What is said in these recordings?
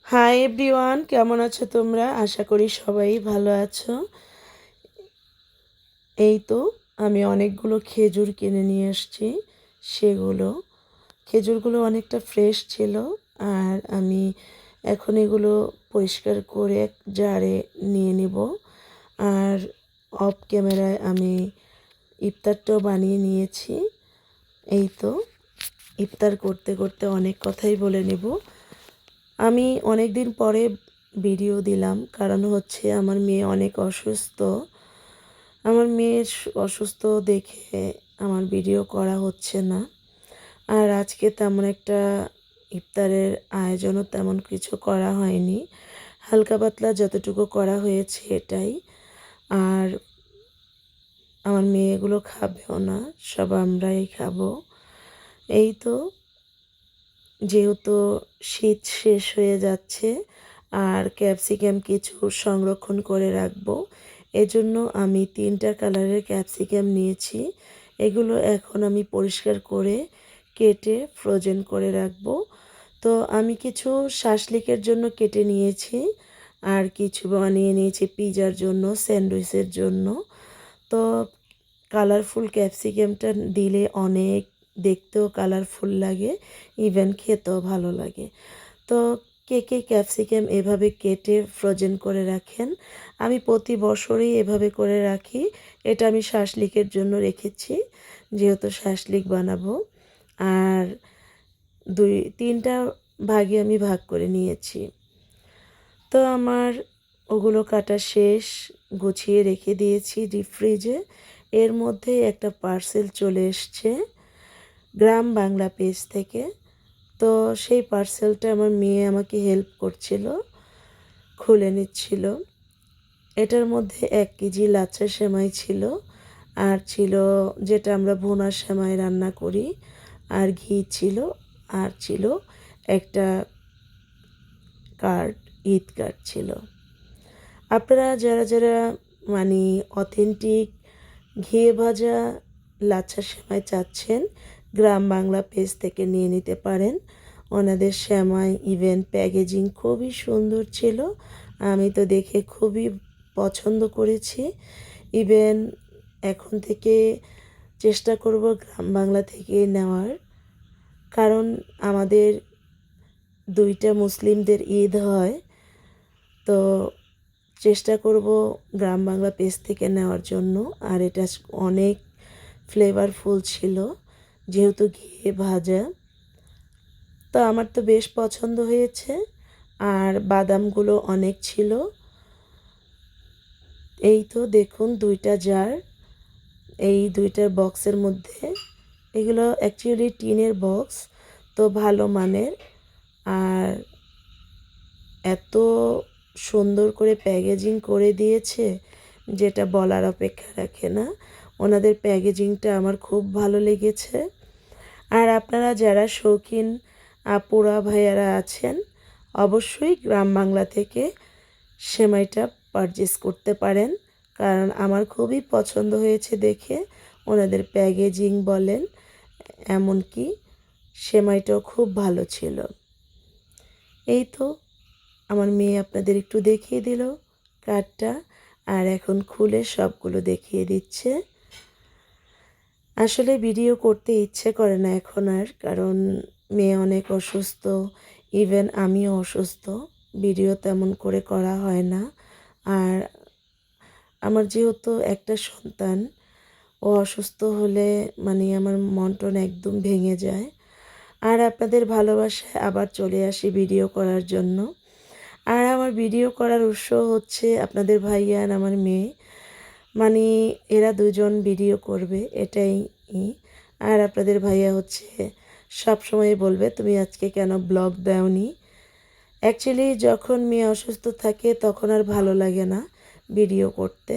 Hi everyone, কেমন আছো তোমরা? আশা করি সবাই ভালো আছো। এই তো আমি অনেকগুলো খেজুর কিনে নিয়ে এসেছি। খেজুরগুলো অনেকটা ফ্রেশ ছিল। আর আমি এখন এগুলো পরিষ্কার করে এক জারে নিয়ে নিব। আর অফ ক্যামেরায় আমি ইফতারটাও বানিয়ে নিয়েছি। এই তো ইফতার করতে করতে অনেক কথাই বলে নেব। আমি অনেক দিন পরে ভিডিও দিলাম, কারণ হচ্ছে আমার মেয়ে অনেক অসুস্থ। আমার মেয়ের অসুস্থ দেখে আমার ভিডিও করা হচ্ছে না। আর আজকে তেমন একটা ইফতারের আয়োজনও তেমন কিছু করা হয়নি, হালকা পাতলা যতটুকু করা হয়েছে এটাই। আর আমার মেয়েগুলো খাবেও না, সব আমরাই খাবো। এই তো, যেহেতু শীত শেষ হয়ে যাচ্ছে আর ক্যাপসিকাম কিছু সংরক্ষণ করে রাখবো, এজন্য আমি 3টা কালারের ক্যাপসিকাম নিয়েছি। এগুলো এখন আমি পরিষ্কার করে কেটে ফ্রোজেন করে রাখবো। তো আমি কিছু শাসলিকের জন্য কেটে নিয়েছি, আর কিছু বানিয়ে নিয়েছি পিজার জন্য, স্যান্ডউইচের জন্য। তো কালারফুল ক্যাপসিকামটা দিলে অনেক দেখতেও কালারফুল লাগে, ইভেন খেতেও ভালো লাগে। তো কে কে ক্যাপসিকাম এভাবে কেটে ফ্রোজেন করে রাখেন? আমি প্রতি বছরই এভাবে করে রাখি। এটা আমি শাসলিকের জন্য রেখেছি, যেহেতু শাসলিক বানাবো। আর 3টা ভাগে আমি ভাগ করে নিয়েছি। তো আমার ওগুলো কাটা শেষ, গুছিয়ে রেখে দিয়েছি ডিপ ফ্রিজে। এর মধ্যে একটা পার্সেল চলে এসছে গ্রাম বাংলা পেজ থেকে। তো সেই পার্সেলটা আমার মেয়ে আমাকে হেল্প করছিল, খুলে নিচ্ছিল। এটার মধ্যে 1 কেজি লাচ্ছা সেমাই ছিল, আর ছিল যেটা আমরা ভুনা সেমাই রান্না করি, আর ঘি ছিল, আর ছিল একটা কার্ড, ঈদ কার্ড ছিল। আপনারা যারা যারা মানে অথেন্টিক ঘিয়ে ভাজা লাচ্ছা সেমাই চাচ্ছেন, গ্রাম বাংলা পেজ থেকে নিয়ে নিতে পারেন। ওনাদের সেমাই ইভেন প্যাকেজিং খুবই সুন্দর ছিল, আমি তো দেখে খুবই পছন্দ করেছি। ইভেন এখন থেকে চেষ্টা করব গ্রাম বাংলা থেকে নেওয়ার, কারণ আমাদের 2টা মুসলিমদের ঈদ হয়। তো চেষ্টা করব গ্রাম বাংলা পেজ থেকে নেওয়ার জন্য। আর এটা অনেক ফ্লেভারফুল ছিল, যেহেতু ঘিয়ে ভাজা। তো আমার তো বেশ পছন্দ হয়েছে। আর বাদামগুলো অনেক ছিল। এই তো দেখুন 2টা জার, এই 2টার বক্সের মধ্যে। এগুলো অ্যাকচুয়ালি টিনের বক্স, তো ভালো মানের। আর এত সুন্দর করে প্যাকেজিং করে দিয়েছে, যেটা বলার অপেক্ষা রাখে না। ওনাদের প্যাকেজিংটা আমার খুব ভালো লেগেছে। আর আপনারা যারা শৌখিন আপুরা ভাইয়ারা আছেন, অবশ্যই গ্রাম বাংলা থেকে সেমাইটা পারচেস করতে পারেন, কারণ আমার খুবই পছন্দ হয়েছে দেখে। ওনাদের প্যাকেজিং বলেন, এমনকি সেমাইটাও খুব ভালো ছিল। এই তো আমার মেয়ে আপনাদের একটু দেখিয়ে দিল কার্ডটা, আর এখন খুলে সবগুলো দেখিয়ে দিচ্ছে। আসলে ভিডিও করতে ইচ্ছে করে না এখন আর, কারণ মেয়ে অনেক অসুস্থ, ইভেন আমিও অসুস্থ। ভিডিও তেমন করে করা হয় না। আর আমার যেহেতু একটা সন্তান, ও অসুস্থ হলে মানে আমার মন টন একদম ভেঙে যায়। আর আপনাদের ভালোবাসায় আবার চলে আসি ভিডিও করার জন্য। আর আমার ভিডিও করার উৎস হচ্ছে আপনাদের ভাইয়া আর আমার মেয়ে, মানে এরা দুজন ভিডিও করবে এটাই। আর আপনাদের ভাইয়া হচ্ছে সব সময় বলবে, তুমি আজকে কেন ব্লগ দাওনি? অ্যাকচুয়ালি যখন মেয়ে অসুস্থ থাকে তখন আর ভালো লাগে না ভিডিও করতে।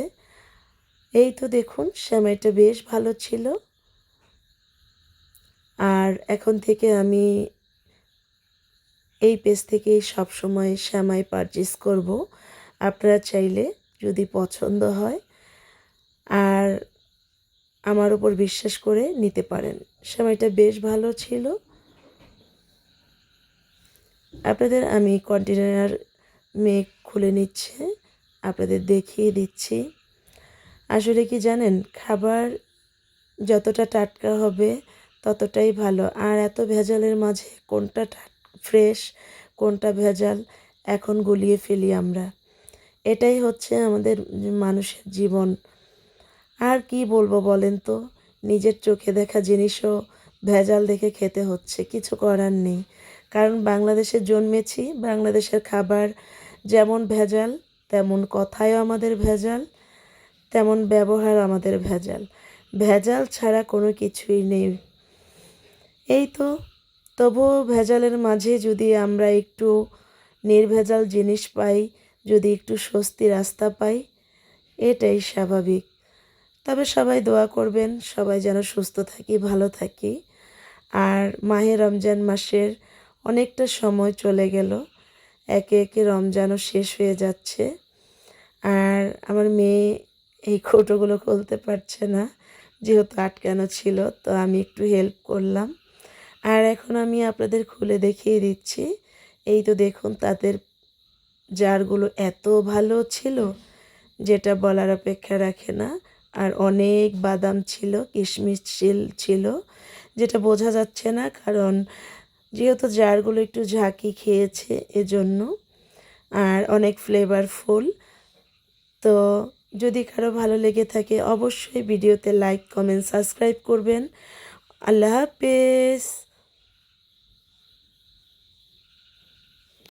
এই তো দেখুন সেমাইটা বেশ ভালো ছিল। আর এখন থেকে আমি এই পেজ থেকেই সবসময় সেমাই পারচেস করব। আপনারা চাইলে যদি পছন্দ হয় আর আমার উপর বিশ্বাস করে নিতে পারেন। সেমাইটা বেশ ভালো ছিল। আপনাদের আমি কন্টেনার মেঘ খুলে নিচ্ছে, আপনাদের দেখিয়ে দিচ্ছি। আসলে কি জানেন, খাবার যতটা টাটকা হবে ততটাই ভালো। আর এত ভেজালের মাঝে কোনটা ফ্রেশ কোনটা ভেজাল এখন গুলিয়ে ফেলি আমরা। এটাই হচ্ছে আমাদের মানুষের জীবন। আর কি বলবো বলেন তো, নিজের চোখে দেখা জিনিসও ভেজাল দেখে খেতে হচ্ছে, কিছু করার নেই। কারণ বাংলাদেশে জন্মেছি, বাংলাদেশের খাবার যেমন ভেজাল তেমন কথায়ও আমাদের ভেজাল, তেমন ব্যবহার আমাদের ভেজাল। ভেজাল ছাড়া কোনো কিছুই নেই। এই তো, তবুও ভেজালের মাঝে যদি আমরা একটু নির্ভেজাল জিনিস পাই, যদি একটু স্বস্তি রাস্তা পাই, এটাই স্বাভাবিক। তবে সবাই দোয়া করবেন, সবাই যেন সুস্থ থাকি, ভালো থাকি। আর মাহে রমজান মাসের অনেকটা সময় চলে গেল, একে একে রমজানও শেষ হয়ে যাচ্ছে। আর আমার মেয়ে এই কৌটোগুলো খুলতে পারছে না, যেহেতু আটকানো ছিল, তো আমি একটু হেল্প করলাম। আর এখন আমি আপনাদের খুলে দেখিয়ে দিচ্ছি। এই তো দেখুন, তাদের জারগুলো এত ভালো ছিল যেটা বলার অপেক্ষা রাখে না। আর অনেক বাদাম ছিল, কিশমিশ ছিল, যেটা বোঝা যাচ্ছে না, কারণ যেহেতু জারগুলো একটু ঝাঁকি খেয়েছে এজন্য। আর অনেক ফ্লেভারফুল। তো যদি কারো ভালো লেগে থাকে অবশ্যই ভিডিওতে লাইক, কমেন্ট, সাবস্ক্রাইব করবেন। আল্লাহ হাফেজ।